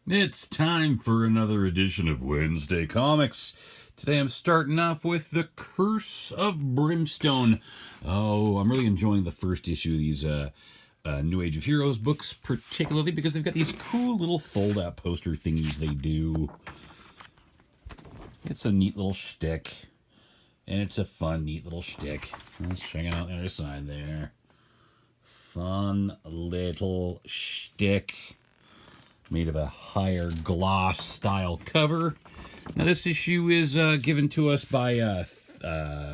It's time for another edition of Wednesday Comics. Today I'm starting off with The Curse of Brimstone. Oh, I'm really enjoying the first issue of these New Age of Heroes books, particularly because they've got these cool little fold-out poster thingies they do. It's a neat little shtick, and it's a fun, neat little shtick. Let's check out the other side there. Fun little shtick. Made of a higher gloss style cover. Now this issue is given to us by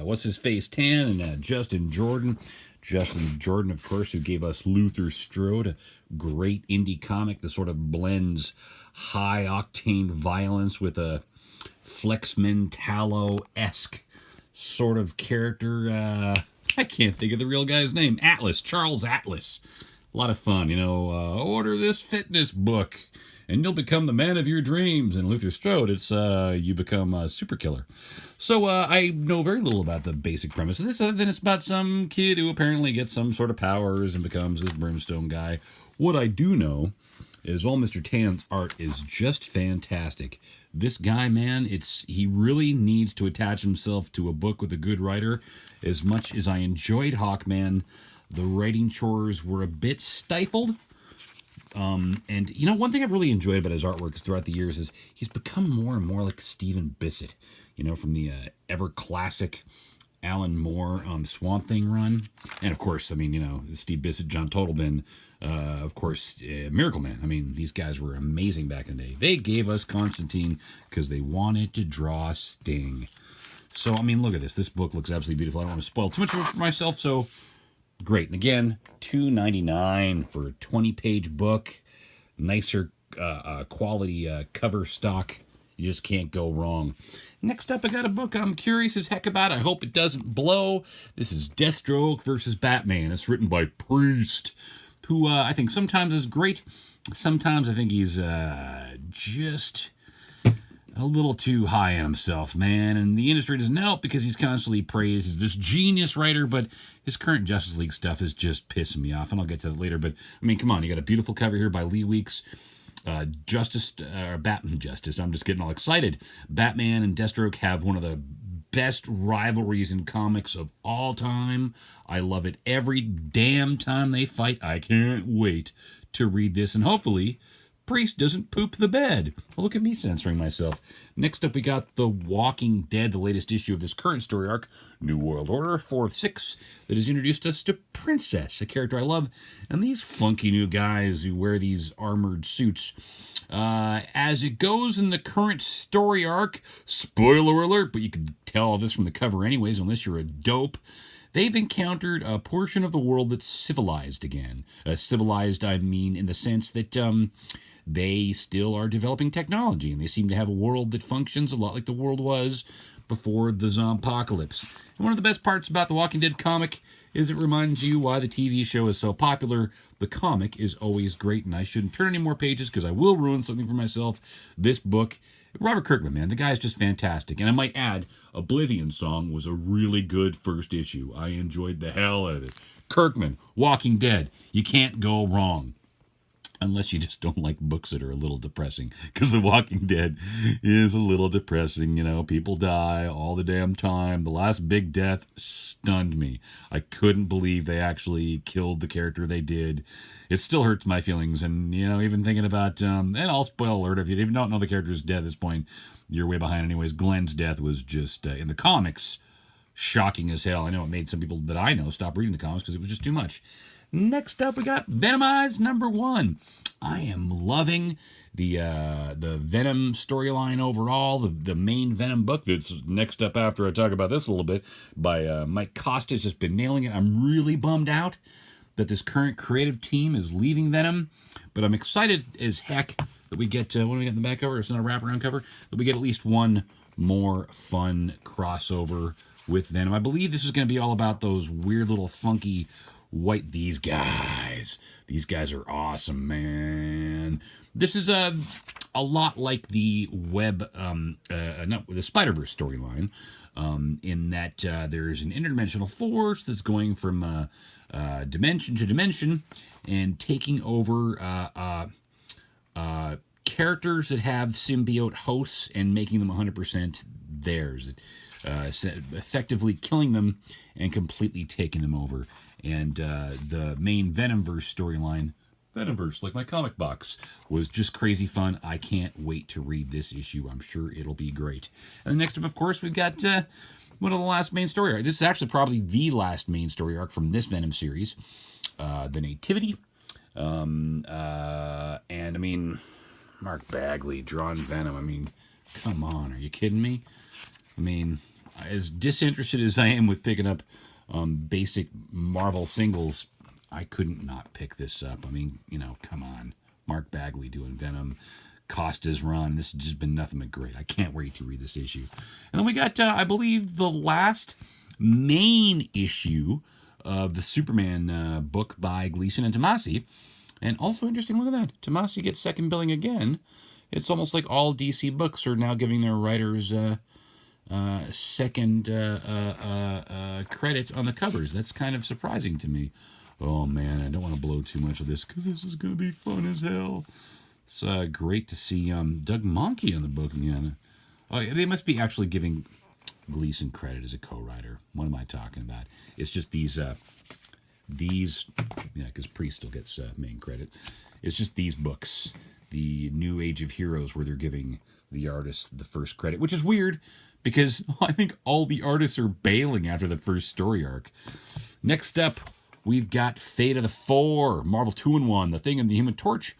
what's his face Tan and Justin Jordan. Justin Jordan, of course, who gave us Luther Strode, a great indie comic that sort of blends high octane violence with a Flex Mentallo-esque sort of character. I can't think of the real guy's name. Charles Atlas. A lot of fun, order this fitness book and you'll become the man of your dreams. And Luther Strode, it's you become a super killer. So I know very little about the basic premise of this, other than it's about some kid who apparently gets some sort of powers and becomes this brimstone guy. What I do know is all Mr. Tan's art is just fantastic. This guy, man, he really needs to attach himself to a book with a good writer. As much as I enjoyed Hawkman, the writing chores were a bit stifled. And, one thing I've really enjoyed about his artwork throughout the years is he's become more and more like Stephen Bissett, from the ever-classic Alan Moore Swamp Thing run. And, of course, Steve Bissett, John Totalbin, of course, Miracle Man. These guys were amazing back in the day. They gave us Constantine because they wanted to draw Sting. So, look at this. This book looks absolutely beautiful. I don't want to spoil too much for myself, so great. And again, $2.99 for a 20-page book. Nicer quality cover stock. You just can't go wrong. Next up, I got a book I'm curious as heck about. I hope it doesn't blow. This is Deathstroke VS Batman. It's written by Priest, who I think sometimes is great. Sometimes I think he's just a little too high on himself, man. And the industry doesn't help because he's constantly praised as this genius writer, but his current Justice League stuff is just pissing me off, and I'll get to that later. But, come on, you got a beautiful cover here by Lee Weeks. Batman Justice. I'm just getting all excited. Batman and Deathstroke have one of the best rivalries in comics of all time. I love it every damn time they fight. I can't wait to read this, and hopefully Priest doesn't poop the bed. Well, look at me censoring myself. Next up, we got The Walking Dead, the latest issue of this current story arc, New World Order 4 of 6, that has introduced us to Princess, a character I love, and these funky new guys who wear these armored suits. As it goes in the current story arc, spoiler alert, but you can tell all this from the cover anyways, unless you're a dope, they've encountered a portion of the world that's civilized again. Civilized, in the sense that they still are developing technology, and they seem to have a world that functions a lot like the world was before the zompocalypse. And one of the best parts about the Walking Dead comic is it reminds you why the TV show is so popular. The comic is always great, and I shouldn't turn any more pages because I will ruin something for myself. This book, Robert Kirkman, man, the guy is just fantastic. And I might add, Oblivion Song was a really good first issue. I enjoyed the hell out of it. Kirkman, Walking Dead, you can't go wrong. Unless you just don't like books that are a little depressing. Because The Walking Dead is a little depressing. People die all the damn time. The last big death stunned me. I couldn't believe they actually killed the character they did. It still hurts my feelings. And, even thinking about, and I'll spoil alert, if you even don't know the character is dead at this point, you're way behind anyways. Glenn's death was just, in the comics, shocking as hell. I know it made some people that I know stop reading the comics because it was just too much. Next up, we got Venomized #1. I am loving the Venom storyline overall. The main Venom book that's next up after I talk about this a little bit by Mike Costa has just been nailing it. I'm really bummed out that this current creative team is leaving Venom, but I'm excited as heck that we get, what do we get in the back cover? It's not a wraparound cover. That we get at least one more fun crossover with Venom. I believe this is going to be all about those weird little funky these guys are awesome, man. This is a lot like the the Spider-Verse storyline, in that there's an interdimensional force that's going from dimension to dimension and taking over characters that have symbiote hosts and making them 100% theirs. Effectively killing them and completely taking them over. And the main Venomverse storyline, Venomverse, like my comic box, was just crazy fun. I can't wait to read this issue. I'm sure it'll be great. And next up, of course, we've got one of the last main story arcs. This is actually probably the last main story arc from this Venom series, the Nativity. And I mean, Mark Bagley drawing Venom. I mean, come on, are you kidding me? I mean, as disinterested as I am with picking up basic Marvel singles, I couldn't not pick this up. I mean, you know, come on. Mark Bagley doing Venom, Costa's run. This has just been nothing but great. I can't wait to read this issue. And then we got, I believe, the last main issue of the Superman book by Gleason and Tomasi. And also interesting, look at that. Tomasi gets second billing again. It's almost like all DC books are now giving their writers second credit on the covers. That's kind of surprising to me. Oh man, I don't want to blow too much of this because this is going to be fun as hell. It's great to see Doug Mahnke on the book again. Oh, they must be actually giving Gleason credit as a co-writer. What am I talking about? It's just these, yeah, because Priest still gets main credit. It's just these books, the New Age of Heroes, where they're giving the artists the first credit, which is weird because I think all the artists are bailing after the first story arc. Next up, we've got Fate of the Four, Marvel 2-in-1, The Thing and the Human Torch,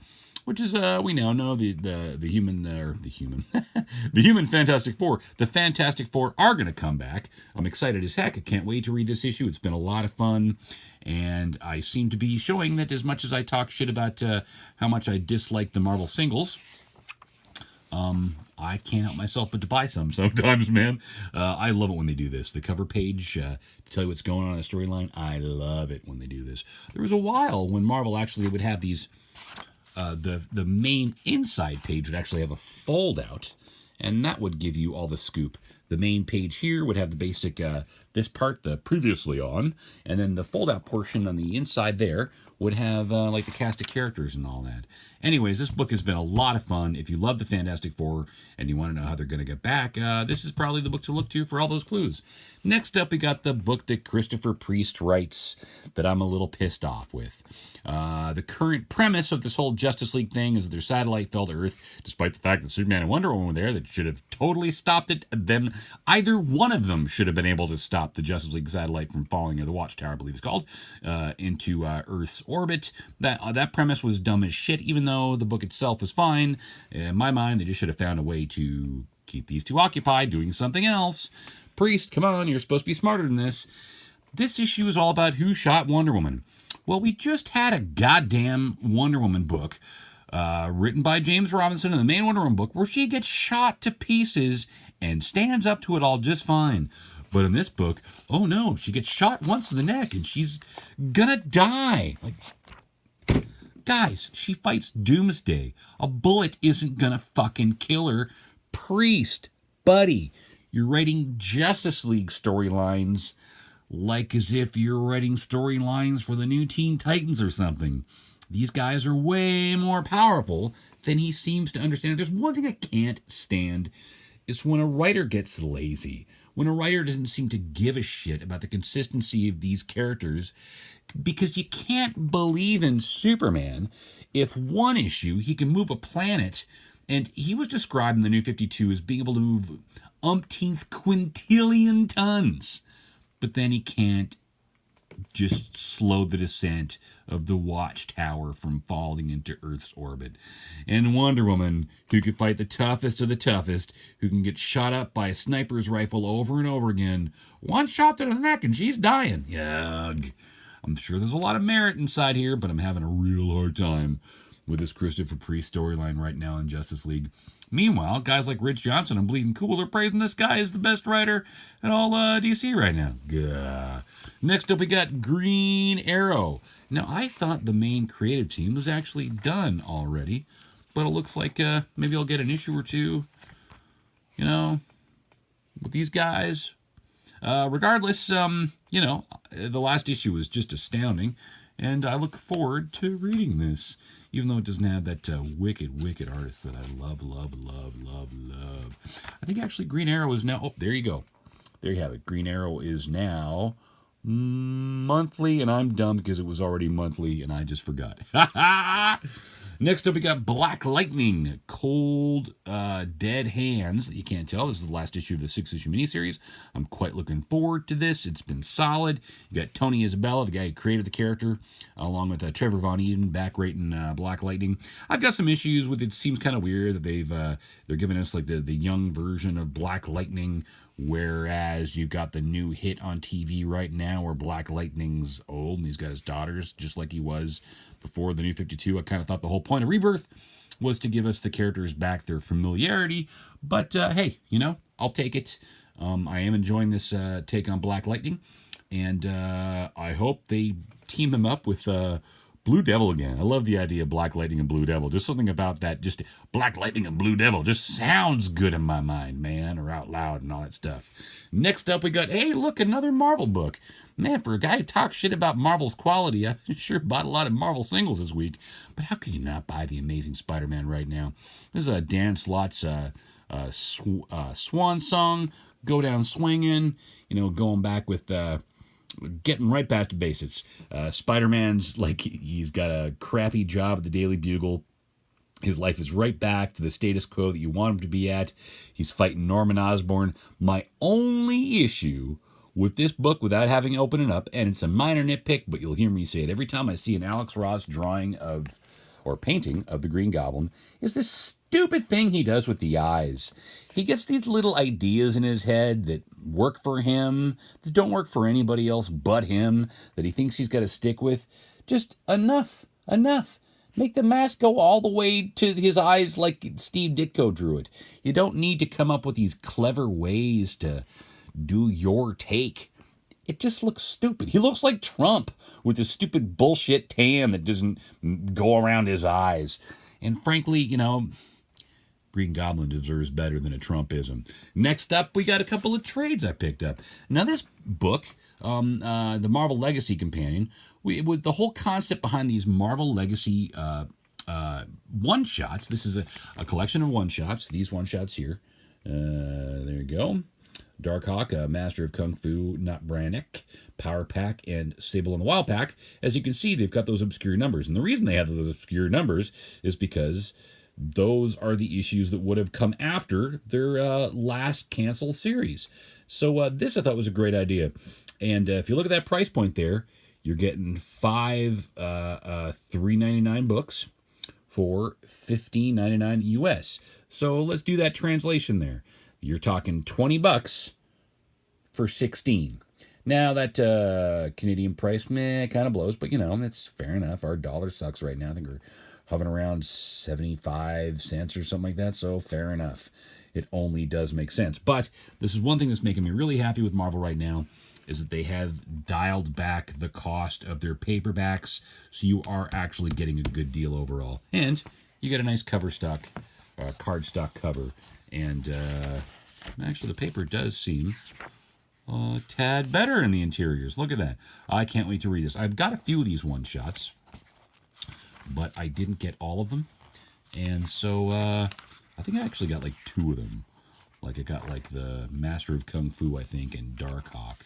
which is we now know the human the human Fantastic Four. The Fantastic Four are going to come back. I'm excited as heck. I can't wait to read this issue. It's been a lot of fun, and I seem to be showing that as much as I talk shit about how much I dislike the Marvel singles, I can't help myself but to buy some sometimes, man. I love it when they do this. The cover page to tell you what's going on in the storyline. I love it when they do this. There was a while when Marvel actually would have these. The main inside page would actually have a fold out, and that would give you all the scoop. The main page here would have the basic, this part, the previously on, and then the fold out portion on the inside there would have like the cast of characters and all that. Anyways, this book has been a lot of fun. If you love the Fantastic Four and you want to know how they're going to get back, this is probably the book to look to for all those clues. Next up, we got the book that Christopher Priest writes that I'm a little pissed off with. The current premise of this whole Justice League thing is that their satellite fell to Earth, despite the fact that Superman and Wonder Woman were there. That should have totally stopped it. Then either one of them should have been able to stop the Justice League satellite from falling, or the Watchtower, I believe it's called, into Earth's orbit. That premise was dumb as shit, even though the book itself was fine. In my mind, they just should have found a way to keep these two occupied doing something else. Priest, come on, you're supposed to be smarter than this. This issue is all about who shot Wonder Woman. Well, we just had a goddamn Wonder Woman book written by James Robinson in the main Wonder Woman book where she gets shot to pieces and stands up to it all just fine. But in this book, oh no, she gets shot once in the neck and she's gonna die. Like, guys, she fights Doomsday. A bullet isn't gonna fucking kill her. Priest, buddy, you're writing Justice League storylines like as if you're writing storylines for the new Teen Titans or something. These guys are way more powerful than he seems to understand. There's one thing I can't stand. It's when a writer gets lazy. When a writer doesn't seem to give a shit about the consistency of these characters, because you can't believe in Superman if one issue he can move a planet, and he was described in the New 52 as being able to move umpteenth quintillion tons, but then he can't just slow the descent of the Watchtower from falling into Earth's orbit. And Wonder Woman, who could fight the toughest of the toughest, who can get shot up by a sniper's rifle over and over again, one shot to the neck and she's dying. Yug. I'm sure there's a lot of merit inside here, but I'm having a real hard time with this Christopher Priest storyline right now in Justice League. Meanwhile, guys like Rich Johnson and Bleeding Cool are praising this guy as the best writer in all DC right now. Gah. Next up, we got Green Arrow. Now, I thought the main creative team was actually done already, but it looks like maybe I'll get an issue or two, you know, with these guys. Regardless, you know, the last issue was just astounding, and I look forward to reading this. even though it doesn't have that wicked artist that I love. I think actually Green Arrow is now, oh, there you go. There you have it. Green Arrow is now monthly, and I'm dumb because it was already monthly, and I just forgot. Next up, we got Black Lightning, Cold Dead Hands. That you can't tell. This is the last issue of the 6-issue miniseries. I'm quite looking forward to this. It's been solid. You got Tony Isabella, the guy who created the character, along with Trevor Von Eden, back writing Black Lightning. I've got some issues with it. It seems kind of weird that they're giving us like the young version of Black Lightning, whereas you got the new hit on TV right now where Black Lightning's old and he's got his daughters just like he was before the New 52. I kind of thought the whole point of Rebirth was to give us the characters back their familiarity, but hey, you know, I'll take it. I am enjoying this take on Black Lightning, and I hope they team him up with Blue Devil again. I love the idea of Black Lightning and Blue Devil. Just something about that, just Black Lightning and Blue Devil just sounds good in my mind, man, or out loud and all that stuff. Next up, we got, hey, look, another Marvel book. Man, for a guy who talks shit about Marvel's quality, I sure bought a lot of Marvel singles this week. But how can you not buy The Amazing Spider-Man right now? This is Dan Slott's swan song, Go Down Swinging, you know, going back with... getting right back to basics. Spider-Man's like, he's got a crappy job at the Daily Bugle. His life is right back to the status quo that you want him to be at. He's fighting Norman Osborn. My only issue with this book, without having to open it up, and it's a minor nitpick, but you'll hear me say it every time I see an Alex Ross drawing of, or painting of the Green Goblin, is this stupid thing he does with the eyes. He gets these little ideas in his head that work for him, that don't work for anybody else but him, that he thinks he's got to stick with. Just enough. Make the mask go all the way to his eyes like Steve Ditko drew it. You don't need to come up with these clever ways to do your take. It just looks stupid. He looks like Trump with his stupid bullshit tan that doesn't go around his eyes. And frankly, you know, Green Goblin deserves better than a Trumpism. Next up, we got a couple of trades I picked up. Now, this book, the Marvel Legacy Companion, with the whole concept behind these Marvel Legacy one-shots, this is a collection of one-shots, these one-shots here. There you go. Darkhawk, Master of Kung Fu, Not Brannick, Power Pack, and Sable and the Wild Pack. As you can see, they've got those obscure numbers. And the reason they have those obscure numbers is because those are the issues that would have come after their last canceled series. So this I thought was a great idea. And if you look at that price point there, you're getting 5 $3.99 books for $15.99 US. So let's do that translation there. You're talking $20 for 16. Now that Canadian price, kind of blows, but you know, that's fair enough. Our dollar sucks right now. I think we're hovering around 75 cents or something like that, so fair enough. It only does make sense. But this is one thing that's making me really happy with Marvel right now, is that they have dialed back the cost of their paperbacks, so you are actually getting a good deal overall. And you get a nice cover stock, cardstock cover. And actually, the paper does seem a tad better in the interiors. Look at that. I can't wait to read this. I've got a few of these one-shots, but I didn't get all of them. And so I think I actually got like 2 of them. Like I got like the Master of Kung Fu, I think, and Darkhawk.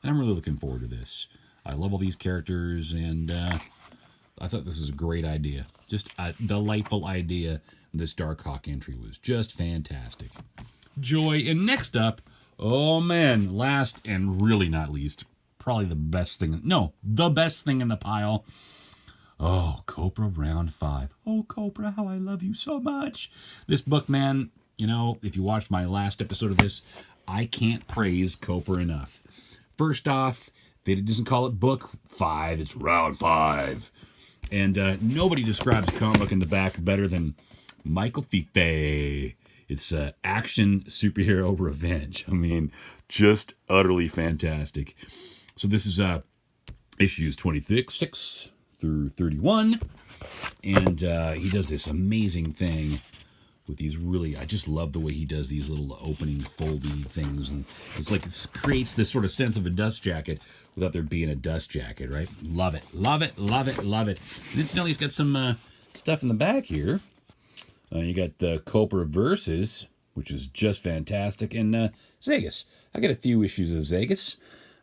And I'm really looking forward to this. I love all these characters, and I thought this is a great idea. Just a delightful idea. This Darkhawk entry was just fantastic. Joy. And next up, oh man, last and really not least, probably the best thing in the pile. Oh, Copra Round 5. Oh, Copra, how I love you so much. This book, man, you know, if you watched my last episode of this, I can't praise Copra enough. First off, they doesn't call it book 5, it's Round 5. And nobody describes a comic book in the back better than Michael Fife. It's action superhero revenge. I mean, just utterly fantastic. So this is issues 26 through 31. And he does this amazing thing with these really, I just love the way he does these little opening, folding things. And it's like it creates this sort of sense of a dust jacket without there being a dust jacket, right? Love it, love it, love it, love it. And incidentally, he's got some stuff in the back here. You got the Copra Versus, which is just fantastic, and Zegas. I got a few issues of Zegas.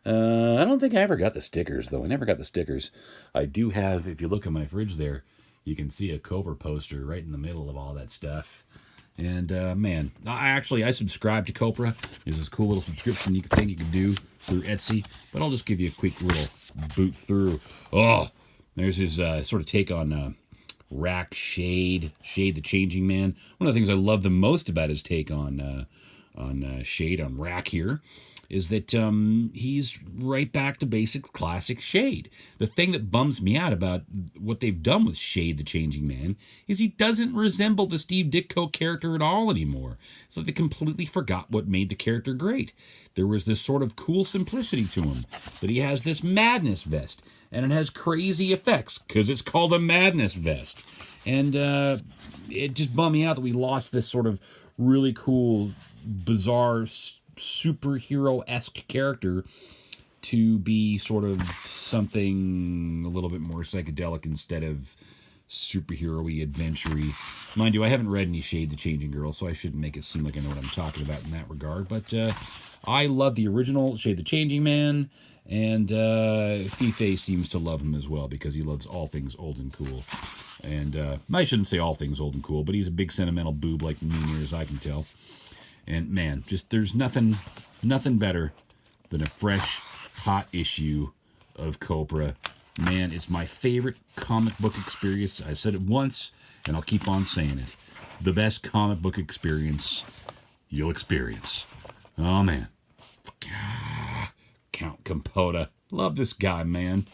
I don't think I ever got the stickers, though. I never got the stickers. I do have, if you look at my fridge there, you can see a Copra poster right in the middle of all that stuff. And, man, I subscribe to Copra. There's this cool little subscription you can do through Etsy. But I'll just give you a quick little boot through. Oh, there's his sort of take on Rack Shade the Changing Man. One of the things I love the most about his take on Shade, on Rack here, is that he's right back to basic classic Shade. The thing that bums me out about what they've done with Shade the Changing Man is he doesn't resemble the Steve Ditko character at all anymore. It's like they completely forgot what made the character great. There was this sort of cool simplicity to him, but he has this madness vest, and it has crazy effects because it's called a madness vest. And it just bummed me out that we lost this sort of really cool, bizarre, superhero-esque character to be sort of something a little bit more psychedelic instead of superhero-y, adventure-y. Mind you, I haven't read any Shade the Changing Girl, so I shouldn't make it seem like I know what I'm talking about in that regard, but I love the original Shade the Changing Man, and Fife seems to love him as well because he loves all things old and cool. And I shouldn't say all things old and cool, but he's a big sentimental boob like me, near as I can tell. And man, just there's nothing better than a fresh, hot issue of Copra. Man, it's my favorite comic book experience. I've said it once, and I'll keep on saying it. The best comic book experience you'll experience. Oh man, Count Capote. Love this guy, man.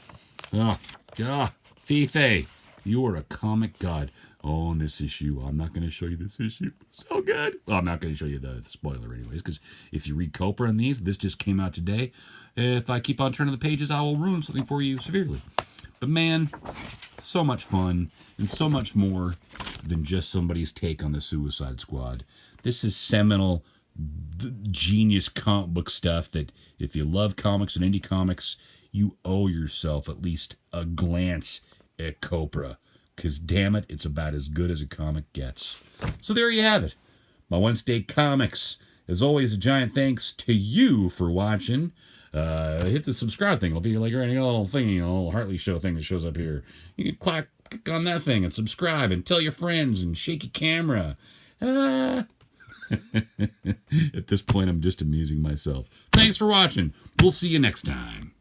Fife, you are a comic god. Oh, in this issue, I'm not going to show you this issue. So good. Well, I'm not going to show you the spoiler anyways, because if you read Copra on these, this just came out today. If I keep on turning the pages, I will ruin something for you severely. But man, so much fun, and so much more than just somebody's take on the Suicide Squad. This is seminal, genius comic book stuff that if you love comics and indie comics, you owe yourself at least a glance at Copra. Because, damn it, it's about as good as a comic gets. So there you have it. My Wednesday Comics. As always, a giant thanks to you for watching. Hit the subscribe thing. It'll be like any little thing, a little Hartley Show thing that shows up here. You can click on that thing and subscribe and tell your friends and shake your camera. At this point, I'm just amusing myself. Thanks for watching. We'll see you next time.